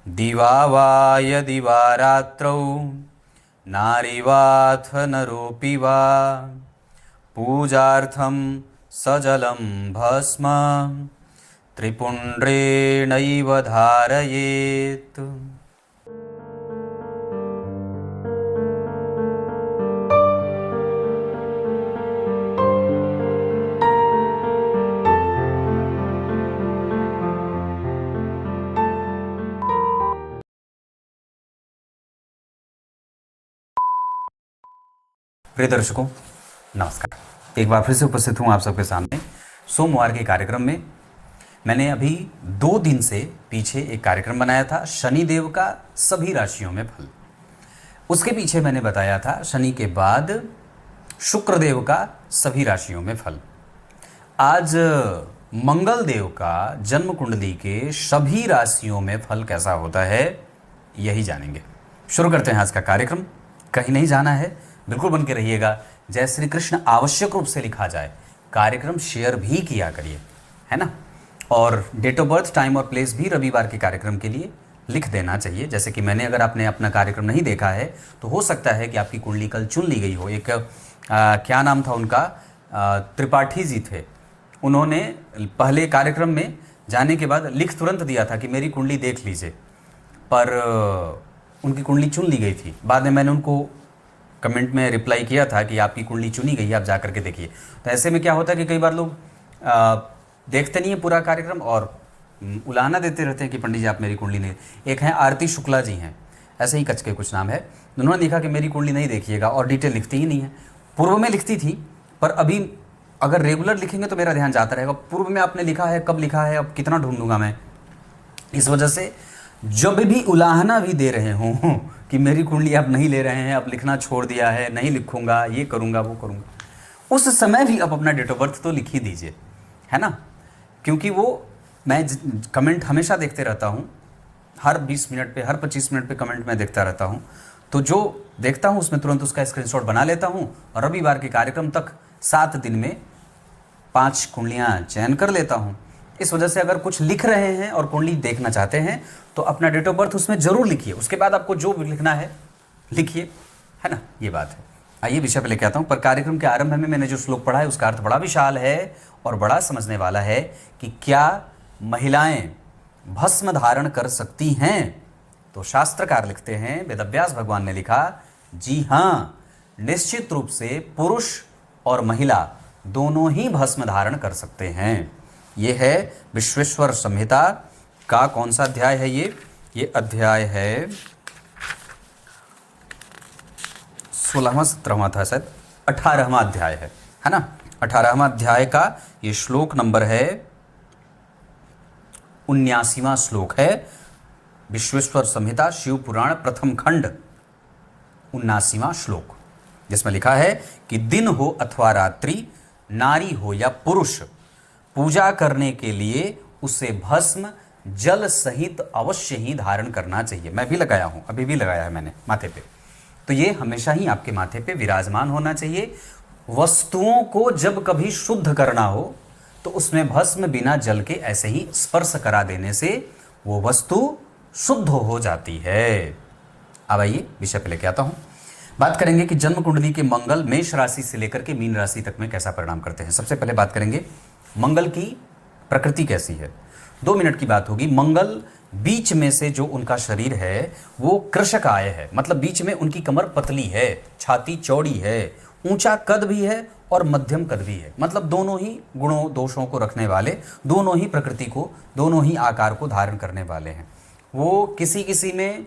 दिवा वा यदि वा रात्रौ नारीवाथ नरोऽपि वा पूजार्थं सजलं भस्म त्रिपुण्ड्रेणैव धारयेत्। प्रिय दर्शकों नमस्कार, एक बार फिर से उपस्थित हूँ आप सबके सामने सोमवार के कार्यक्रम में। मैंने अभी 2 दिन से पीछे एक कार्यक्रम बनाया था शनिदेव का सभी राशियों में फल। उसके पीछे मैंने बताया था शनि के बाद शुक्रदेव का सभी राशियों में फल। आज मंगल देव का जन्म कुंडली के सभी राशियों में फल कैसा होता है यही जानेंगे। शुरू करते हैं आज का कार्यक्रम। कहीं नहीं जाना है, बिल्कुल बन के रहिएगा। जय श्री कृष्ण आवश्यक रूप से लिखा जाए, कार्यक्रम शेयर भी किया करिए, है ना। और डेट ऑफ बर्थ, टाइम और प्लेस भी रविवार के कार्यक्रम के लिए लिख देना चाहिए। जैसे कि मैंने, अगर आपने अपना कार्यक्रम नहीं देखा है तो हो सकता है कि आपकी कुंडली कल चुन ली गई हो। एक क्या नाम था उनका, त्रिपाठी जी थे। उन्होंने पहले कार्यक्रम में जाने के बाद लिख तुरंत दिया था कि मेरी कुंडली देख लीजिए, पर उनकी कुंडली चुन ली गई थी। बाद में मैंने उनको कमेंट में रिप्लाई किया था कि आपकी कुंडली चुनी गई है, आप जा करके देखिए। तो ऐसे में क्या होता है कि कई बार लोग देखते नहीं है पूरा कार्यक्रम और उलाहना देते रहते हैं कि पंडित जी आप मेरी कुंडली नहीं। एक हैं आरती शुक्ला जी हैं, ऐसे ही कच के कुछ नाम है। उन्होंने लिखा कि मेरी कुंडली नहीं देखिएगा और डिटेल लिखती ही नहीं है। पूर्व में लिखती थी, पर अभी अगर रेगुलर लिखेंगे तो मेरा ध्यान जाता रहेगा। पूर्व में आपने लिखा है, कब लिखा है, अब कितना ढूंढूंगा मैं। इस वजह से जब भी उलाहना भी दे रहे हों कि मेरी कुंडली आप नहीं ले रहे हैं, अब लिखना छोड़ दिया है, नहीं लिखूंगा, ये करूंगा वो करूंगा, उस समय भी आप अपना डेट ऑफ बर्थ तो लिख ही दीजिए, है ना। क्योंकि वो मैं कमेंट हमेशा देखते रहता हूँ, हर 20 मिनट पे, हर 25 मिनट पे कमेंट मैं देखता रहता हूँ। तो जो देखता हूँ उसमें तुरंत उसका स्क्रीनशॉट बना लेता हूँ और रविवार के कार्यक्रम तक 7 दिन में 5 कुंडलियाँ चयन कर लेता हूँ। इस वजह से अगर कुछ लिख रहे हैं और कुंडली देखना चाहते हैं तो अपना डेट ऑफ बर्थ उसमें जरूर लिखिए। उसके बाद आपको जो भी लिखना है लिखिए, है ना, ये बात है। आइए विषय पे लेके आता हूँ। पर कार्यक्रम के आरंभ में मैंने जो श्लोक पढ़ा है उसका अर्थ बड़ा विशाल है और बड़ा समझने वाला है कि क्या महिलाएं भस्म धारण कर सकती हैं। तो शास्त्रकार लिखते हैं, वेदव्यास भगवान ने लिखा, जी हाँ, निश्चित रूप से पुरुष और महिला दोनों ही भस्म धारण कर सकते हैं। ये है विश्वेश्वर संहिता का कौन सा अध्याय है, ये अध्याय है 16वां 17वां था शायद, 18वां अध्याय है ना। 18वां अध्याय का ये श्लोक नंबर है 79वां श्लोक है। विश्वेश्वर संहिता शिव पुराण प्रथम खंड 79वां श्लोक, जिसमें लिखा है कि दिन हो अथवा रात्रि, नारी हो या पुरुष, पूजा करने के लिए उसे भस्म जल सहित अवश्य ही धारण करना चाहिए। मैं भी लगाया हूं, अभी भी लगाया है मैंने माथे पे। तो ये हमेशा ही आपके माथे पे विराजमान होना चाहिए। वस्तुओं को जब कभी शुद्ध करना हो तो उसमें भस्म बिना जल के ऐसे ही स्पर्श करा देने से वो वस्तु शुद्ध हो जाती है। अब आइए विषय पे लेके आता हूं। बात करेंगे कि जन्म कुंडली के मंगल मेष राशि से लेकर के मीन राशि तक में कैसा परिणाम करते हैं। सबसे पहले बात करेंगे मंगल की प्रकृति कैसी है। 2 मिनट की बात होगी। मंगल बीच में से जो उनका शरीर है वो कृशकाय है, मतलब बीच में उनकी कमर पतली है, छाती चौड़ी है, ऊंचा कद भी है और मध्यम कद भी है। मतलब दोनों ही गुणों दोषों को रखने वाले, दोनों ही प्रकृति को, दोनों ही आकार को धारण करने वाले हैं। वो किसी किसी में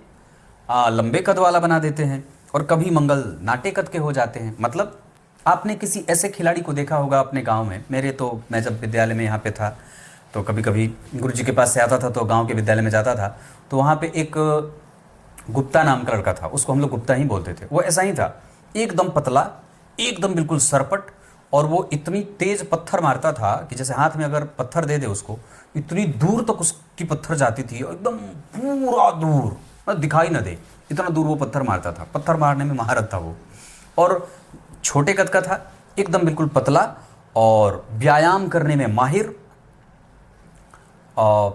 लंबे कद वाला बना देते हैं और कभी मंगल नाटे कद के हो जाते हैं। मतलब आपने किसी ऐसे खिलाड़ी को देखा होगा अपने गांव में। मैं जब विद्यालय में यहाँ पे था तो कभी कभी गुरुजी के पास से आता था तो गांव के विद्यालय में जाता था, तो वहाँ पे एक गुप्ता नाम का लड़का था, उसको हम लोग गुप्ता ही बोलते थे। वो ऐसा ही था, एकदम पतला, एकदम बिल्कुल सरपट, और वो इतनी तेज पत्थर मारता था कि जैसे हाथ में अगर पत्थर दे दे उसको, इतनी दूर तक उसकी पत्थर जाती थी, एकदम पूरा दूर, दिखाई ना दे, इतना दूर वो पत्थर मारता था। पत्थर मारने में महारत था वो, और छोटे कद का था, एकदम बिल्कुल पतला, और व्यायाम करने में माहिर। और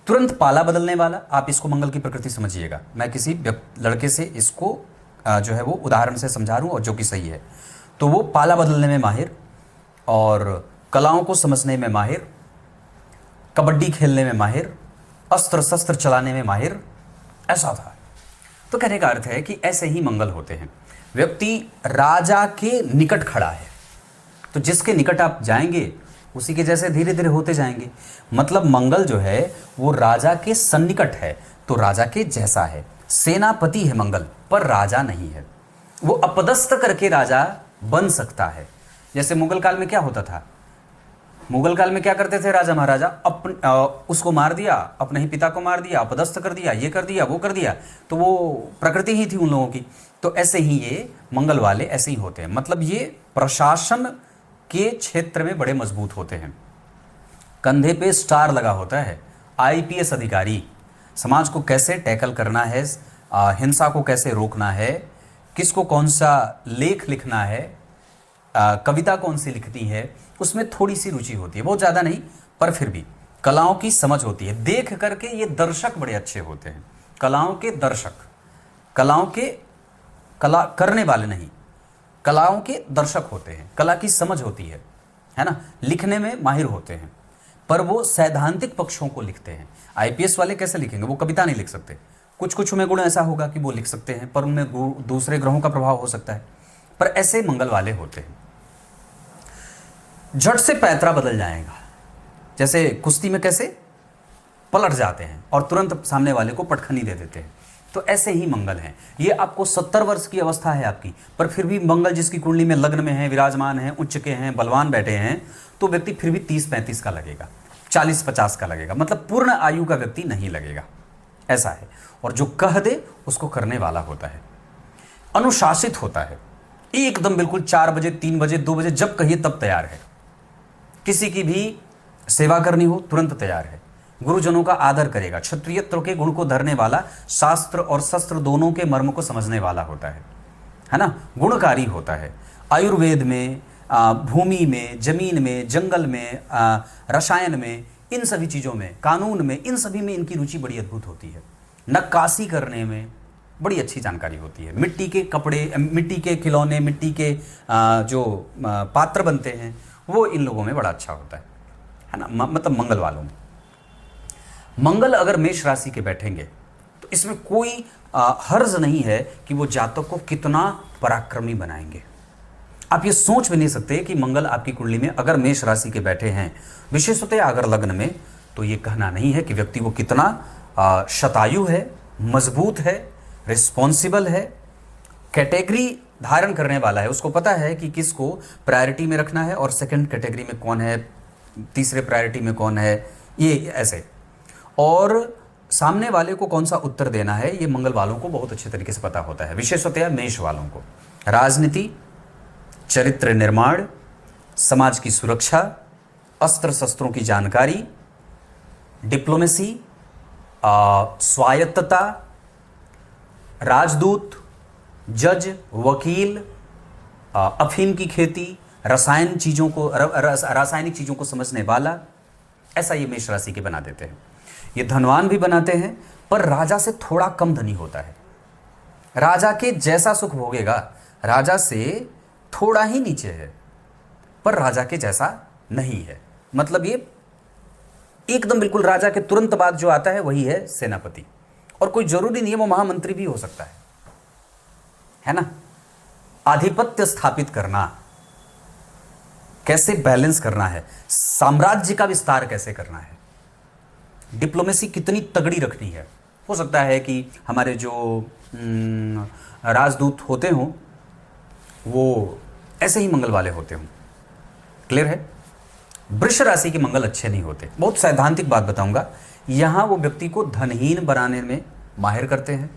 तुरंत पाला बदलने वाला। आप इसको मंगल की प्रकृति समझिएगा, मैं किसी लड़के से इसको जो है वो उदाहरण से समझा रहा हूँ और जो कि सही है। तो वो पाला बदलने में माहिर, और कलाओं को समझने में माहिर, कबड्डी खेलने में माहिर, अस्त्र शस्त्र चलाने में माहिर, ऐसा था। तो कहने का अर्थ है कि ऐसे ही मंगल होते हैं। व्यक्ति राजा के निकट खड़ा है, तो जिसके निकट आप जाएंगे उसी के जैसे धीरे धीरे होते जाएंगे। मतलब मंगल जो है वो राजा के सन्निकट है, तो राजा के जैसा है। सेनापति है मंगल, पर राजा नहीं है। वो अपदस्थ करके राजा बन सकता है। जैसे मुगल काल में क्या होता था, मुगल काल में क्या करते थे राजा महाराजा, उसको मार दिया, अपने ही पिता को मार दिया, अपदस्थ कर दिया, ये कर दिया, वो कर दिया, तो वो प्रकृति ही थी उन लोगों की। तो ऐसे ही ये मंगल वाले ऐसे ही होते हैं। मतलब ये प्रशासन के क्षेत्र में बड़े मजबूत होते हैं, कंधे पे स्टार लगा होता है। आईपीएस अधिकारी, समाज को कैसे टैकल करना है, हिंसा को कैसे रोकना है, किसको कौन सा लेख लिखना है, कविता कौन सी लिखनी है, उसमें थोड़ी सी रुचि होती है, बहुत ज़्यादा नहीं, पर फिर भी कलाओं की समझ होती है। देख करके ये दर्शक बड़े अच्छे होते हैं, कलाओं के दर्शक, कलाओं के कला करने वाले नहीं, कलाओं के दर्शक होते हैं। कला की समझ होती है ना। लिखने में माहिर होते हैं, पर वो सैद्धांतिक पक्षों को लिखते हैं। आईपीएस वाले कैसे लिखेंगे, वो कविता नहीं लिख सकते। कुछ कुछ में गुण ऐसा होगा कि वो लिख सकते हैं, पर उनमें दूसरे ग्रहों का प्रभाव हो सकता है। पर ऐसे मंगल वाले होते हैं। झट से पैतरा बदल जाएगा, जैसे कुश्ती में कैसे पलट जाते हैं और तुरंत सामने वाले को पटखनी दे देते हैं, तो ऐसे ही मंगल हैं। ये आपको 70 वर्ष की अवस्था है आपकी, पर फिर भी मंगल जिसकी कुंडली में लग्न में है, विराजमान है, उच्च के हैं, बलवान बैठे हैं, तो व्यक्ति फिर भी 30-35 का लगेगा, 40-50 का लगेगा। मतलब पूर्ण आयु का व्यक्ति नहीं लगेगा, ऐसा है। और जो कह दे उसको करने वाला होता है, अनुशासित होता है, एकदम बिल्कुल 4 बजे, 3 बजे, 2 बजे जब कहिए तब तैयार है। किसी की भी सेवा करनी हो तुरंत तैयार है। गुरुजनों का आदर करेगा। क्षत्रियत्व के गुण को धरने वाला, शास्त्र और शस्त्र दोनों के मर्म को समझने वाला होता है ना। गुणकारी होता है। आयुर्वेद में, भूमि में, जमीन में, जंगल में, रसायन में, इन सभी चीज़ों में, कानून में, इन सभी में इनकी रुचि बड़ी अद्भुत होती है। नक्काशी करने में बड़ी अच्छी जानकारी होती है। मिट्टी के कपड़े, मिट्टी के खिलौने, मिट्टी के जो पात्र बनते हैं, वो इन लोगों में बड़ा अच्छा होता है ना। मतलब मंगल वालों में। मंगल अगर मेष राशि के बैठेंगे तो इसमें कोई हर्ज नहीं है कि वो जातक को कितना पराक्रमी बनाएंगे। आप ये सोच भी नहीं सकते कि मंगल आपकी कुंडली में अगर मेष राशि के बैठे हैं, विशेषतः अगर लग्न में, तो ये कहना नहीं है कि व्यक्ति वो कितना शतायु है, मजबूत है, रिस्पॉन्सिबल है, कैटेगरी धारण करने वाला है। उसको पता है कि किसको प्रायोरिटी में रखना है और सेकंड कैटेगरी में कौन है, तीसरे प्रायोरिटी में कौन है, ये ऐसे। और सामने वाले को कौन सा उत्तर देना है, ये मंगल वालों को बहुत अच्छे तरीके से पता होता है, विशेषतः मेष वालों को। राजनीति, चरित्र निर्माण, समाज की सुरक्षा, अस्त्र शस्त्रों की जानकारी, डिप्लोमेसी, स्वायत्तता, राजदूत, जज, वकील, अफीम की खेती, रासायनिक चीज़ों को समझने वाला, ऐसा ये मेष राशि के बना देते हैं। ये धनवान भी बनाते हैं, पर राजा से थोड़ा कम धनी होता है। राजा के जैसा सुख भोगेगा, राजा से थोड़ा ही नीचे है, पर राजा के जैसा नहीं है। मतलब ये एकदम बिल्कुल राजा के तुरंत बाद जो आता है वही है सेनापति। और कोई जरूरी नहीं है वो महामंत्री भी हो सकता है ना। आधिपत्य स्थापित करना, कैसे बैलेंस करना है, साम्राज्य का विस्तार कैसे करना है, डिप्लोमेसी कितनी तगड़ी रखनी है। हो सकता है कि हमारे जो राजदूत होते हों वो ऐसे ही मंगल वाले होते हों। क्लियर है। वृष राशि के मंगल अच्छे नहीं होते। बहुत सैद्धांतिक बात बताऊंगा। यहाँ वो व्यक्ति को धनहीन बनाने में माहिर करते हैं।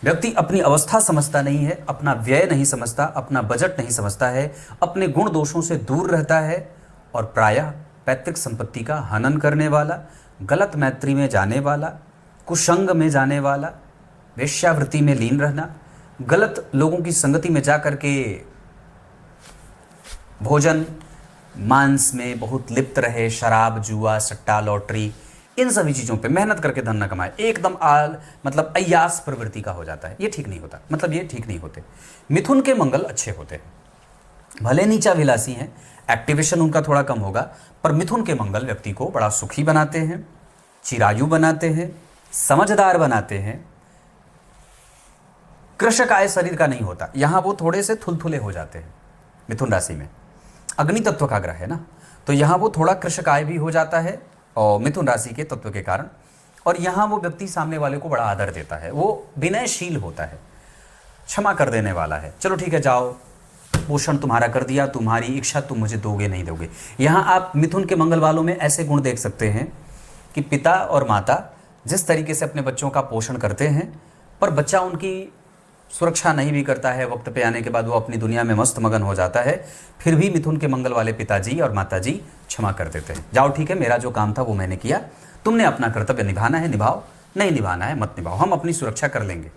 व्यक्ति अपनी अवस्था समझता नहीं है, अपना व्यय नहीं समझता, अपना बजट नहीं समझता है, अपने गुण दोषों से दूर रहता है और प्रायः पैतृक संपत्ति का हनन करने वाला, गलत मैत्री में जाने वाला, कुसंग में जाने वाला, वेश्यावृत्ति में लीन रहना, गलत लोगों की संगति में जाकर के भोजन मांस में बहुत लिप्त रहे, शराब, जुआ, सट्टा, लॉटरी, इन सभी चीज़ों पे मेहनत करके धन न कमाए, एकदम मतलब अय्यास प्रवृत्ति का हो जाता है, ये ठीक नहीं होता, मतलब ये ठीक नहीं होते। मिथुन के मंगल अच्छे होते हैं, भले नीचा विलासी हैं, एक्टिवेशन उनका थोड़ा कम होगा, पर मिथुन के मंगल व्यक्ति को बड़ा सुखी बनाते हैं, चिरायु बनाते हैं, समझदार बनाते हैं। कृशकाय शरीर का नहीं होता, यहां वो थोड़े से थुलथुले हो जाते हैं। मिथुन राशि में अग्नि तत्व का ग्रह है ना, तो यहां वो थोड़ा कृशकाय भी हो जाता है और मिथुन राशि के तत्व के कारण। और यहां वो व्यक्ति सामने वाले को बड़ा आदर देता है, वो विनयशील होता है, क्षमा कर देने वाला है। चलो ठीक है, जाओ, पोषण तुम्हारा कर दिया, तुम्हारी इच्छा तुम मुझे दोगे नहीं दोगे। यहाँ आप मिथुन के मंगल वालों में ऐसे गुण देख सकते हैं कि पिता और माता जिस तरीके से अपने बच्चों का पोषण करते हैं, पर बच्चा उनकी सुरक्षा नहीं भी करता है, वक्त पे आने के बाद वो अपनी दुनिया में मस्त मगन हो जाता है, फिर भी मिथुन के मंगल वाले पिताजी और माताजी क्षमा कर देते हैं। जाओ ठीक है, मेरा जो काम था वो मैंने किया, तुमने अपना कर्तव्य निभाना है निभाओ, नहीं निभाना है मत निभाओ, हम अपनी सुरक्षा कर लेंगे।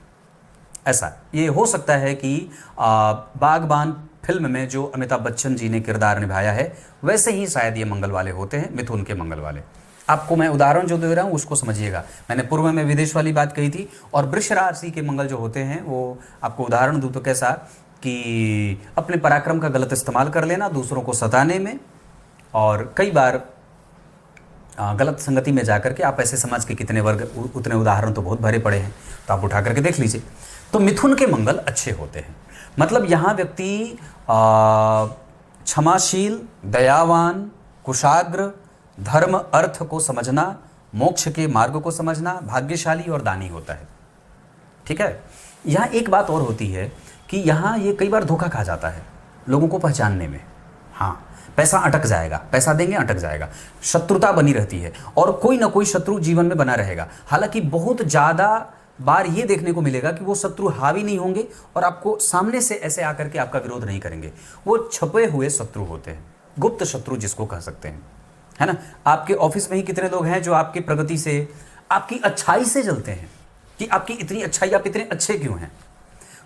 ऐसा ये हो सकता है कि बागबान फिल्म में जो अमिताभ बच्चन जी ने किरदार निभाया है, वैसे ही शायद ये मंगल वाले होते हैं, मिथुन के मंगल वाले। आपको मैं उदाहरण जो दे रहा हूँ उसको समझिएगा। मैंने पूर्व में विदेश वाली बात कही थी, और वृष राशि के मंगल जो होते हैं वो आपको उदाहरण दूँ तो कैसा कि अपने पराक्रम का गलत इस्तेमाल कर लेना दूसरों को सताने में, और कई बार गलत संगति में जाकर के आप ऐसे समाज के कितने वर्ग, उतने उदाहरण तो बहुत भरे पड़े हैं, तो आप उठा करके देख लीजिए। तो मिथुन के मंगल अच्छे होते हैं, मतलब यहाँ व्यक्ति क्षमाशील, दयावान, कुशाग्र, धर्म अर्थ को समझना, मोक्ष के मार्ग को समझना, भाग्यशाली और दानी होता है। ठीक है, यहाँ एक बात और होती है कि यहाँ ये कई बार धोखा खा जाता है लोगों को पहचानने में। हाँ, पैसा अटक जाएगा, पैसा देंगे अटक जाएगा, शत्रुता बनी रहती है और कोई ना कोई शत्रु जीवन में बना रहेगा। हालांकि बहुत ज़्यादा बार ये देखने को मिलेगा कि वो शत्रु हावी नहीं होंगे और आपको सामने से ऐसे आकर के आपका विरोध नहीं करेंगे, वो छुपे हुए शत्रु होते हैं, गुप्त शत्रु जिसको कह सकते हैं, है ना। आपके ऑफिस में ही कितने लोग हैं जो आपकी प्रगति से, आपकी अच्छाई से जलते हैं कि आपकी इतनी अच्छाई, आप इतने अच्छे क्यों हैं।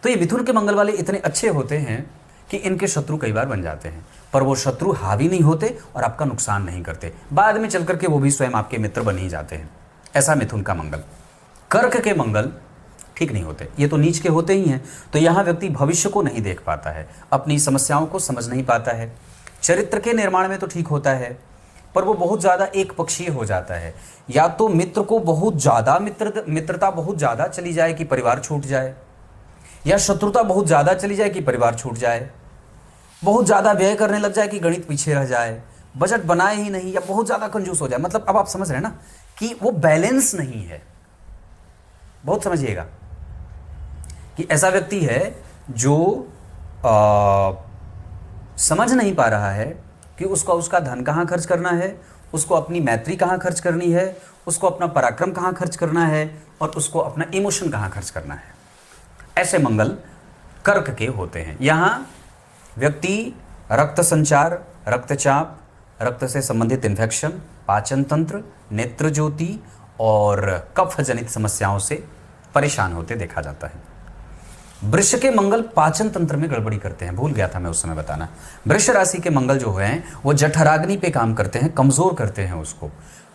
तो ये मिथुन के मंगल वाले इतने अच्छे होते हैं कि इनके शत्रु कई बार बन जाते हैं, पर वो शत्रु हावी नहीं होते और आपका नुकसान नहीं करते, बाद में चल करके वो भी स्वयं आपके मित्र बन ही जाते हैं। ऐसा मिथुन का मंगल। कर्क के मंगल ठीक नहीं होते, ये तो नीच के होते ही हैं। तो यहाँ व्यक्ति भविष्य को नहीं देख पाता है, अपनी समस्याओं को समझ नहीं पाता है। चरित्र के निर्माण में तो ठीक होता है, पर वो बहुत ज़्यादा एक पक्षीय हो जाता है। या तो मित्र को बहुत ज़्यादा मित्रता बहुत ज़्यादा चली जाए कि परिवार छूट जाए, या शत्रुता बहुत ज़्यादा चली जाए कि परिवार छूट जाए, बहुत ज़्यादा व्यय करने लग जाए कि गणित पीछे रह जाए, बजट बनाए ही नहीं, या बहुत ज़्यादा कंजूस हो जाए। मतलब अब आप समझ रहे हैं ना कि वो बैलेंस नहीं है। बहुत समझिएगा कि ऐसा व्यक्ति है जो समझ नहीं पा रहा है कि उसका धन कहाँ खर्च करना है, उसको अपनी मैत्री कहाँ खर्च करनी है, उसको अपना पराक्रम कहाँ खर्च करना है, और उसको अपना इमोशन कहाँ खर्च करना है। ऐसे मंगल कर्क के होते हैं। यहाँ व्यक्ति रक्त संचार, रक्तचाप, रक्त से संबंधित इन्फेक्शन, पाचन तंत्र, नेत्र ज्योति और कफ जनित समस्याओं से परेशान होते देखा जाता है। वृष के मंगल पाचन तंत्र में गड़बड़ी करते हैं, भूल गया था मैं उस समय बताना। वृष राशि के मंगल जो हैं वो जठराग्नि पे काम करते हैं, कमजोर करते हैं उसको।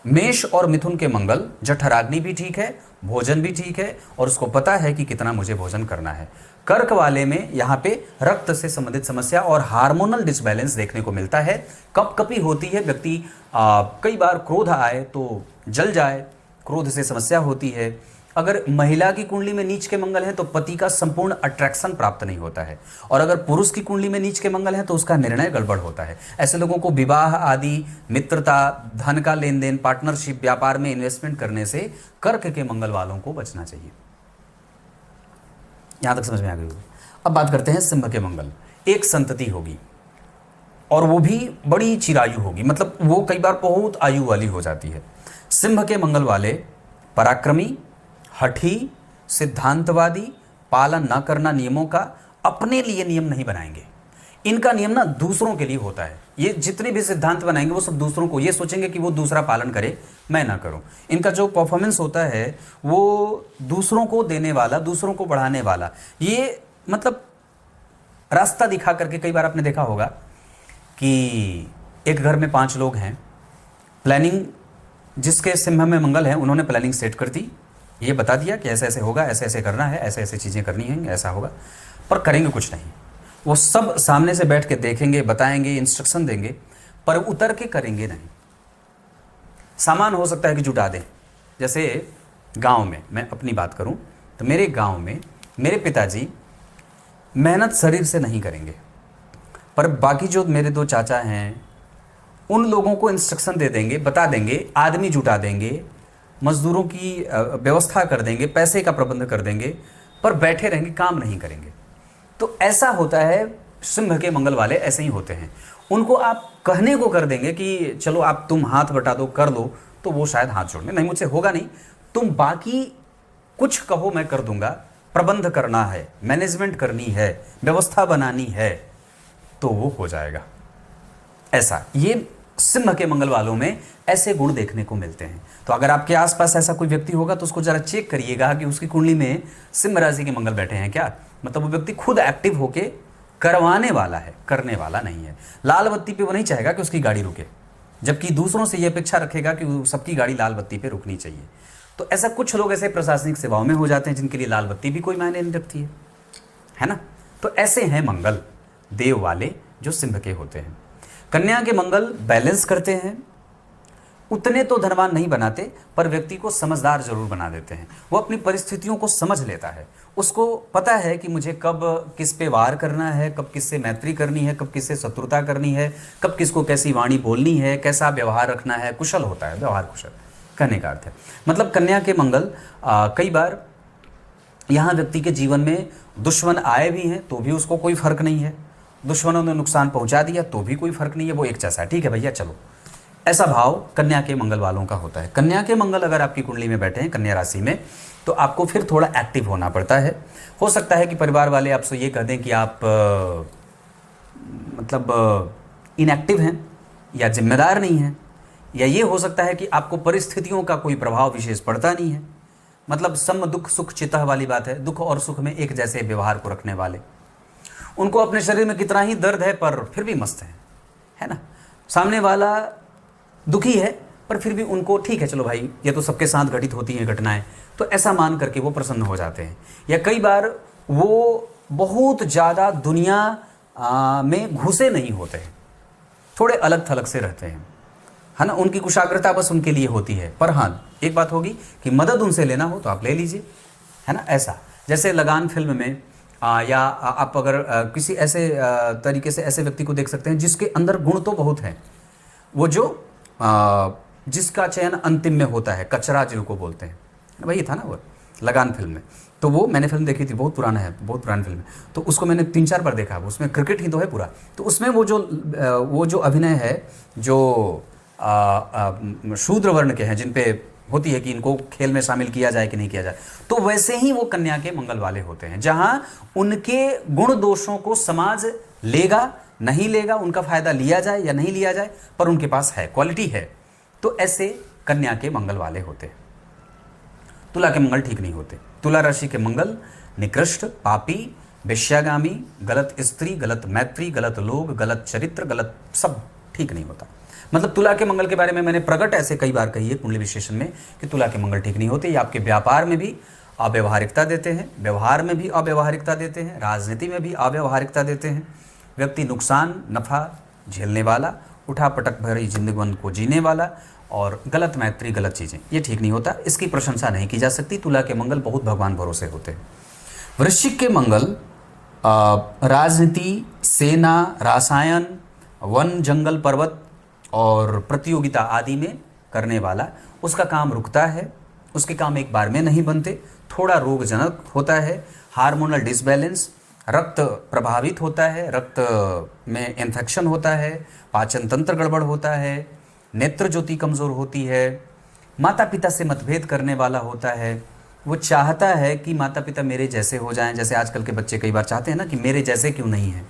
मेष और मिथुन के मंगल जठराग्नि भी ठीक है, भोजन भी ठीक है, और उसको पता है कि कितना मुझे भोजन करना है। कर्क वाले में यहाँ पे रक्त से संबंधित समस्या और हार्मोनल डिसबैलेंस देखने को मिलता है। कपकपी होती है, व्यक्ति कई बार क्रोध आए तो जल जाए, क्रोध से समस्या होती है। अगर महिला की कुंडली में नीच के मंगल है तो पति का संपूर्ण अट्रैक्शन प्राप्त नहीं होता है, और अगर पुरुष की कुंडली में नीच के मंगल है तो उसका निर्णय गड़बड़ होता है। ऐसे लोगों को विवाह आदि, मित्रता, धन का लेन देन, पार्टनरशिप, व्यापार में इन्वेस्टमेंट करने से कर्क के मंगल वालों को बचना चाहिए। यहां तक समझ में आ गई। अब बात करते हैं सिंह के मंगल। एक संतति होगी और वो भी बड़ी चिरायु होगी, मतलब वो कई बार बहुत आयु वाली हो जाती है। सिंह के मंगल वाले पराक्रमी, हठी, सिद्धांतवादी, पालन न करना नियमों का, अपने लिए नियम नहीं बनाएंगे। इनका नियम ना दूसरों के लिए होता है। ये जितने भी सिद्धांत बनाएंगे वो सब दूसरों को, ये सोचेंगे कि वो दूसरा पालन करे, मैं ना करूं। इनका जो परफॉर्मेंस होता है वो दूसरों को देने वाला, दूसरों को बढ़ाने वाला। ये मतलब रास्ता दिखा करके, कई बार आपने देखा होगा कि एक घर में 5 लोग हैं, प्लानिंग जिसके सिंह में मंगल है उन्होंने प्लानिंग सेट कर दी, ये बता दिया कि ऐसे ऐसे होगा, ऐसे ऐसे करना है, ऐसे ऐसे चीज़ें करनी हैं, ऐसा होगा, पर करेंगे कुछ नहीं। वो सब सामने से बैठ के देखेंगे, बताएंगे, इंस्ट्रक्शन देंगे, पर उतर के करेंगे नहीं। सामान हो सकता है कि जुटा दें। जैसे गांव में मैं अपनी बात करूं तो मेरे गांव में मेरे पिताजी मेहनत शरीर से नहीं करेंगे, पर बाकी जो मेरे दो चाचा हैं उन लोगों को इंस्ट्रक्शन दे देंगे, बता देंगे, आदमी जुटा देंगे, मजदूरों की व्यवस्था कर देंगे, पैसे का प्रबंध कर देंगे, पर बैठे रहेंगे, काम नहीं करेंगे। तो ऐसा होता है, सिंह के मंगल वाले ऐसे ही होते हैं। उनको आप कहने को कर देंगे कि चलो आप तुम हाथ बटा दो, कर लो, तो वो शायद हाथ जोड़ने, नहीं मुझसे होगा नहीं, तुम बाकी कुछ कहो मैं कर दूंगा, प्रबंध करना है, मैनेजमेंट करनी है, व्यवस्था बनानी है, तो वो हो जाएगा। ऐसा ये सिंह के मंगल वालों में ऐसे गुण देखने को मिलते हैं। तो अगर आपके आसपास ऐसा कोई व्यक्ति होगा तो उसको जरा चेक करिएगा कि उसकी कुंडली में सिंह राशि के मंगल बैठे हैं क्या। मतलब वो व्यक्ति खुद एक्टिव होके करवाने वाला है, करने वाला नहीं है। लाल बत्ती पे वो नहीं चाहेगा कि उसकी गाड़ी रुके, जबकि दूसरों से ये अपेक्षा रखेगा कि सबकी गाड़ी लाल बत्ती पे रुकनी चाहिए। तो ऐसा कुछ लोग ऐसे प्रशासनिक सेवाओं में हो जाते हैं जिनके लिए लाल बत्ती भी कोई मायने नहीं रखती है ना। तो ऐसे हैं मंगल देव वाले जो सिंह के होते हैं। कन्या के मंगल बैलेंस करते हैं, उतने तो धनवान नहीं बनाते, पर व्यक्ति को समझदार जरूर बना देते हैं। वो अपनी परिस्थितियों को समझ लेता है, उसको पता है कि मुझे कब किस पे वार करना है, कब किससे मैत्री करनी है, कब किससे शत्रुता करनी है, कब किसको कैसी वाणी बोलनी है, कैसा व्यवहार रखना है। कुशल होता है, व्यवहार कुशल कहने का अर्थ है। मतलब कन्या के मंगल कई बार यहाँ व्यक्ति के जीवन में दुश्मन आए भी हैं तो भी उसको कोई फर्क नहीं है, दुश्मनों ने नुकसान पहुंचा दिया तो भी कोई फर्क नहीं है, वो एक जैसा है, ठीक है भैया चलो। ऐसा भाव कन्या के मंगल वालों का होता है। कन्या के मंगल अगर आपकी कुंडली में बैठे हैं कन्या राशि में, तो आपको फिर थोड़ा एक्टिव होना पड़ता है। हो सकता है कि परिवार वाले आपसे ये कह दें कि आप मतलब इनएक्टिव हैं या जिम्मेदार नहीं हैं, या ये हो सकता है कि आपको परिस्थितियों का कोई प्रभाव विशेष पड़ता नहीं है। मतलब सम दुख सुख चितः वाली बात है, दुख और सुख में एक जैसे व्यवहार को रखने वाले। उनको अपने शरीर में कितना ही दर्द है पर फिर भी मस्त है ना। सामने वाला दुखी है पर फिर भी उनको ठीक है, चलो भाई ये तो सबके साथ घटित होती हैं घटनाएं, तो ऐसा मान करके वो प्रसन्न हो जाते हैं। या कई बार वो बहुत ज़्यादा दुनिया में घुसे नहीं होते हैं, थोड़े अलग थलग से रहते हैं, है ना। उनकी कुशाग्रता बस उनके लिए होती है। पर हाँ एक बात होगी कि मदद उनसे लेना हो तो आप ले लीजिए, है ना। ऐसा जैसे लगान फिल्म में या आप अगर किसी ऐसे तरीके से ऐसे व्यक्ति को देख सकते हैं जिसके अंदर गुण तो बहुत हैं, वो जो जिसका चयन अंतिम में होता है, कचरा जिनको बोलते हैं, वही था ना वो लगान फिल्म में। तो वो मैंने फिल्म देखी थी, बहुत पुराना है, बहुत पुरानी फिल्म है, तो उसको मैंने 3-4 बार देखा। उसमें क्रिकेट ही तो है पूरा, तो उसमें वो जो अभिनय है जो शूद्र वर्ण के हैं, जिन पे होती है कि इनको खेल में शामिल किया जाए कि नहीं किया जाए, तो वैसे ही वो कन्या के मंगल वाले होते हैं, जहां उनके गुण दोषों को समाज लेगा नहीं लेगा, उनका फायदा लिया जाए या नहीं लिया जाए, पर उनके पास है, क्वालिटी है। तो ऐसे कन्या के मंगल वाले होते हैं। तुला के मंगल ठीक नहीं होते। तुला राशि के मंगल निकृष्ट, पापी, वेश्यागामी, गलत स्त्री, गलत मैत्री, गलत लोग, गलत चरित्र, गलत सब ठीक नहीं होता। मतलब तुला के मंगल के बारे में मैंने प्रकट ऐसे कई बार कही है कुंडली विश्लेषण में कि तुला के मंगल ठीक नहीं होते। ये आपके व्यापार में भी अव्यवहारिकता देते हैं, व्यवहार में भी अव्यवहारिकता देते हैं, राजनीति में भी अव्यवहारिकता देते हैं। व्यक्ति नुकसान नफ़ा झेलने वाला, उठा पटक भरी जिंदगी को जीने वाला, और गलत मैत्री, गलत चीज़ें, ये ठीक नहीं होता। इसकी प्रशंसा नहीं की जा सकती। तुला के मंगल बहुत भगवान भरोसे होते हैं। वृश्चिक के मंगल राजनीति, सेना, रसायन, वन जंगल पर्वत और प्रतियोगिता आदि में करने वाला, उसका काम रुकता है, उसके काम एक बार में नहीं बनते, थोड़ा रोगजनक होता है, हार्मोनल डिसबैलेंस, रक्त प्रभावित होता है, रक्त में इन्फेक्शन होता है, पाचन तंत्र गड़बड़ होता है, नेत्र ज्योति कमज़ोर होती है, माता पिता से मतभेद करने वाला होता है। वो चाहता है कि माता पिता मेरे जैसे हो जाएं, जैसे आजकल के बच्चे कई बार चाहते हैं ना कि मेरे जैसे क्यों नहीं है।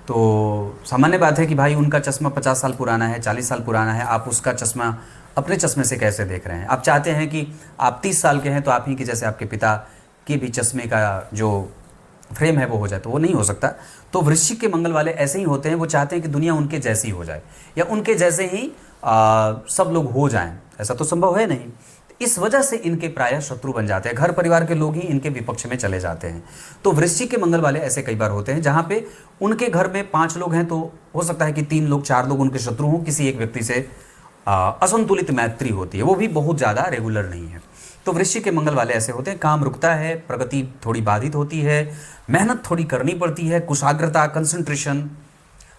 तो सामान्य बात है कि भाई उनका चश्मा 50 साल पुराना है, 40 साल पुराना है, आप उसका चश्मा अपने चश्मे से कैसे देख रहे हैं। आप चाहते हैं कि आप 30 साल के हैं तो आप ही की जैसे आपके पिता के भी चश्मे का जो फ्रेम है वो हो जाए, तो वो नहीं हो सकता। तो वृश्चिक के मंगल वाले ऐसे ही होते हैं, वो चाहते हैं कि दुनिया उनके जैसी हो जाए या उनके जैसे ही सब लोग हो जाएं, ऐसा तो संभव है नहीं। इस वजह से इनके प्रायः शत्रु बन जाते हैं, घर परिवार के लोग ही इनके विपक्ष में चले जाते हैं। तो वृश्चिक के मंगल वाले ऐसे कई बार होते हैं जहां पे उनके घर में 5 लोग हैं तो हो सकता है कि 3 लोग 4 लोग उनके शत्रु हों, किसी एक व्यक्ति से असंतुलित मैत्री होती है, वो भी बहुत ज़्यादा रेगुलर नहीं है। तो वृश्चिक के मंगल वाले ऐसे होते हैं, काम रुकता है, प्रगति थोड़ी बाधित होती है, मेहनत थोड़ी करनी पड़ती है, कुशाग्रता, कंसंट्रेशन।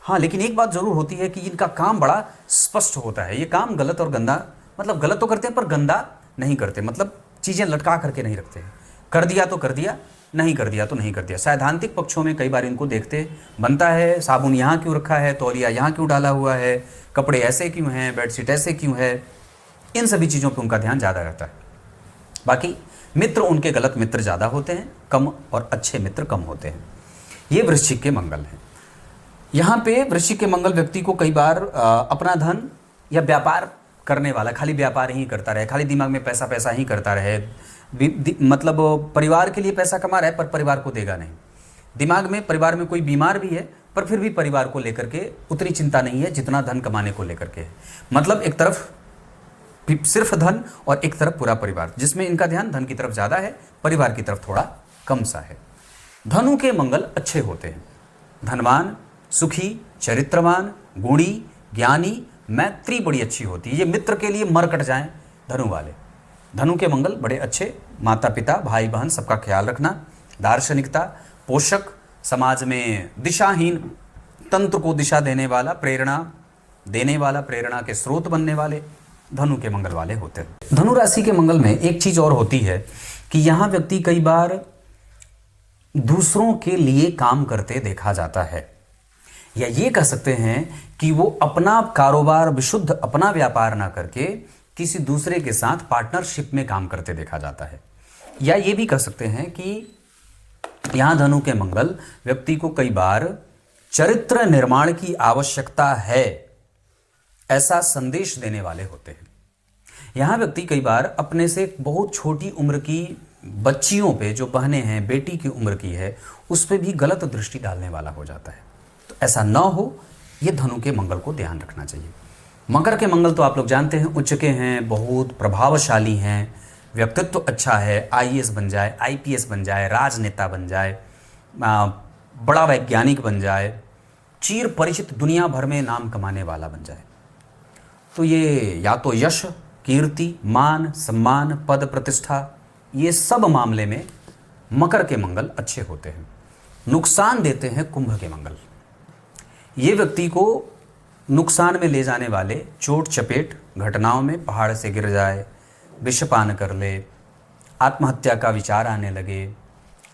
हाँ, लेकिन एक बात जरूर होती है कि इनका काम बड़ा स्पष्ट होता है। ये काम गलत और गंदा, मतलब गलत तो करते हैं पर गंदा नहीं करते, मतलब चीज़ें लटका करके नहीं रखते हैं। कर दिया तो कर दिया, नहीं कर दिया तो नहीं कर दिया। सैद्धांतिक पक्षों में कई बार इनको देखते बनता है, साबुन यहाँ क्यों रखा है, तौलिया यहाँ क्यों डाला हुआ है, कपड़े ऐसे क्यों हैं, बेडशीट ऐसे क्यों है, इन सभी चीज़ों पर उनका ध्यान ज़्यादा रहता है। बाकी मित्र उनके गलत मित्र ज़्यादा होते हैं, कम, और अच्छे मित्र कम होते हैं। ये वृश्चिक के मंगल हैं। यहाँ पे वृश्चिक के मंगल व्यक्ति को कई बार अपना धन या व्यापार करने वाला, खाली व्यापार ही करता रहे, खाली दिमाग में पैसा पैसा ही करता रहे, मतलब परिवार के लिए पैसा कमा रहा है पर परिवार को देगा नहीं। दिमाग में परिवार में कोई बीमार भी है पर फिर भी परिवार को लेकर के उतनी चिंता नहीं है जितना धन कमाने को लेकर के है। मतलब एक तरफ सिर्फ धन और एक तरफ पूरा परिवार, जिसमें इनका ध्यान धन की तरफ ज़्यादा है, परिवार की तरफ थोड़ा कम सा है। धनु के मंगल अच्छे होते हैं, धनवान, सुखी, चरित्रवान, गुणी, ज्ञानी, मैत्री बड़ी अच्छी होती है। ये मित्र के लिए मर कट जाएं धनु वाले। धनु के मंगल बड़े अच्छे, माता पिता, भाई बहन सबका ख्याल रखना, दार्शनिकता, पोषक, समाज में दिशाहीन तंत्र को दिशा देने वाला, प्रेरणा देने वाला, प्रेरणा के स्रोत बनने वाले धनु के मंगल वाले होते हैं। धनु राशि के मंगल में एक चीज और होती है कि यहाँ व्यक्ति कई बार दूसरों के लिए काम करते देखा जाता है, या ये कह सकते हैं कि वो अपना कारोबार विशुद्ध, अपना व्यापार ना करके किसी दूसरे के साथ पार्टनरशिप में काम करते देखा जाता है। या ये भी कह सकते हैं कि यहाँ धनु के मंगल व्यक्ति को कई बार चरित्र निर्माण की आवश्यकता है ऐसा संदेश देने वाले होते हैं। यहाँ व्यक्ति कई बार अपने से बहुत छोटी उम्र की बच्चियों पे, जो बहनें हैं, बेटी की उम्र की है, उस पर भी गलत दृष्टि डालने वाला हो जाता है। तो ऐसा न हो, ये धनु के मंगल को ध्यान रखना चाहिए। मकर के मंगल तो आप लोग जानते हैं, उच्च के हैं, बहुत प्रभावशाली हैं, व्यक्तित्व अच्छा है, आईएएस बन जाए, आईपीएस बन जाए, राजनेता बन जाए, बड़ा वैज्ञानिक बन जाए, चिर परिचित दुनिया भर में नाम कमाने वाला बन जाए। तो ये या तो यश, कीर्ति, मान, सम्मान, पद, प्रतिष्ठा, ये सब मामले में मकर के मंगल अच्छे होते हैं। नुकसान देते हैं कुंभ के मंगल। ये व्यक्ति को नुकसान में ले जाने वाले चोट चपेट घटनाओं में, पहाड़ से गिर जाए, विषपान कर ले, आत्महत्या का विचार आने लगे,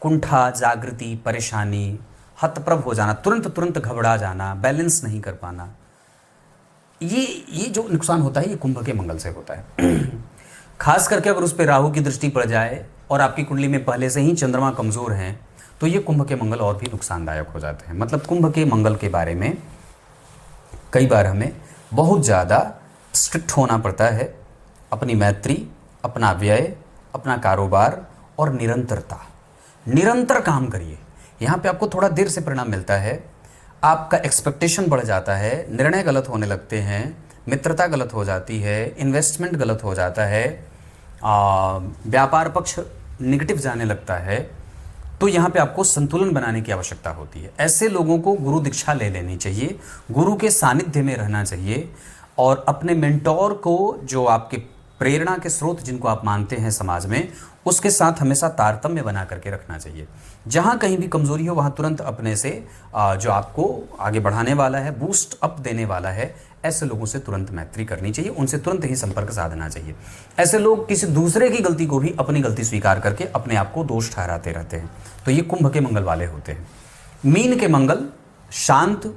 कुंठा, जागृति, परेशानी, हतप्रभ हो जाना, तुरंत घबरा जाना, बैलेंस नहीं कर पाना, ये जो नुकसान होता है ये कुंभ के मंगल से होता है। खास करके अगर उस पर राहु की दृष्टि पड़ जाए और आपकी कुंडली में पहले से ही चंद्रमा कमज़ोर हैं तो ये कुंभ के मंगल और भी नुकसानदायक हो जाते हैं। मतलब कुंभ के मंगल के बारे में कई बार हमें बहुत ज़्यादा स्ट्रिक्ट होना पड़ता है। अपनी मैत्री, अपना व्यय, अपना कारोबार और निरंतरता, निरंतर काम करिए। यहाँ पे आपको थोड़ा देर से परिणाम मिलता है, आपका एक्सपेक्टेशन बढ़ जाता है, निर्णय गलत होने लगते हैं, मित्रता गलत हो जाती है, इन्वेस्टमेंट गलत हो जाता है, व्यापार पक्ष निगेटिव जाने लगता है। तो यहाँ पे आपको संतुलन बनाने की आवश्यकता होती है। ऐसे लोगों को गुरु दीक्षा ले लेनी चाहिए, गुरु के सानिध्य में रहना चाहिए और अपने मेंटोर को, जो आपके प्रेरणा के स्रोत जिनको आप मानते हैं समाज में, उसके साथ हमेशा तारतम्य बना करके रखना चाहिए। जहाँ कहीं भी कमजोरी हो वहाँ तुरंत अपने से जो आपको आगे बढ़ाने वाला है, बूस्ट अप देने वाला है, ऐसे लोगों से तुरंत मैत्री करनी चाहिए, उनसे तुरंत ही संपर्क साधना चाहिए। ऐसे लोग किसी दूसरे की गलती को भी अपनी गलती स्वीकार करके अपने आप को दोष ठहराते रहते हैं। तो ये कुंभ के मंगल वाले होते हैं। मीन के मंगल शांत,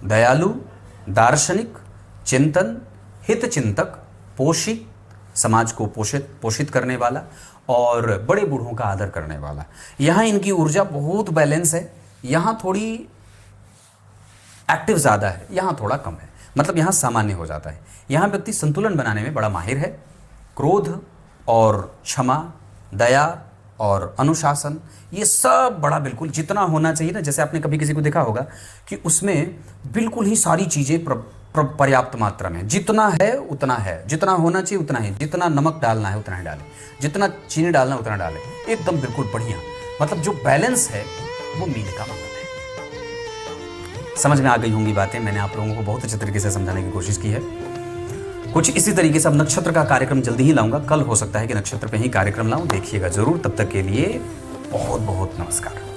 दयालु, दार्शनिक, चिंतन, हित चिंतक, पोषित, समाज को पोषित करने वाला और बड़े बूढ़ों का आदर करने वाला। यहाँ इनकी ऊर्जा बहुत बैलेंस है, यहाँ थोड़ी एक्टिव ज़्यादा है, यहाँ थोड़ा कम है, मतलब यहाँ सामान्य हो जाता है। यहाँ व्यक्ति संतुलन बनाने में बड़ा माहिर है। क्रोध और क्षमा, दया और अनुशासन, ये सब बड़ा बिल्कुल जितना होना चाहिए ना, जैसे आपने कभी किसी को देखा होगा कि उसमें बिल्कुल ही सारी चीज़ें पर्याप्त मात्रा में, जितना है उतना है, जितना होना चाहिए उतना है, जितना नमक डालना है उतना ही डालें, जितना चीनी डालना है उतना डालें, एकदम बिल्कुल बढ़िया। मतलब जो बैलेंस है वो मील का मतलब है। समझ में आ गई होंगी बातें, मैंने आप लोगों को बहुत अच्छे तरीके से समझाने की कोशिश की है। कुछ इसी तरीके से अब नक्षत्र का कार्यक्रम जल्दी ही लाऊंगा, कल हो सकता है कि नक्षत्र पे ही कार्यक्रम लाऊं, देखिएगा जरूर। तब तक के लिए बहुत बहुत नमस्कार।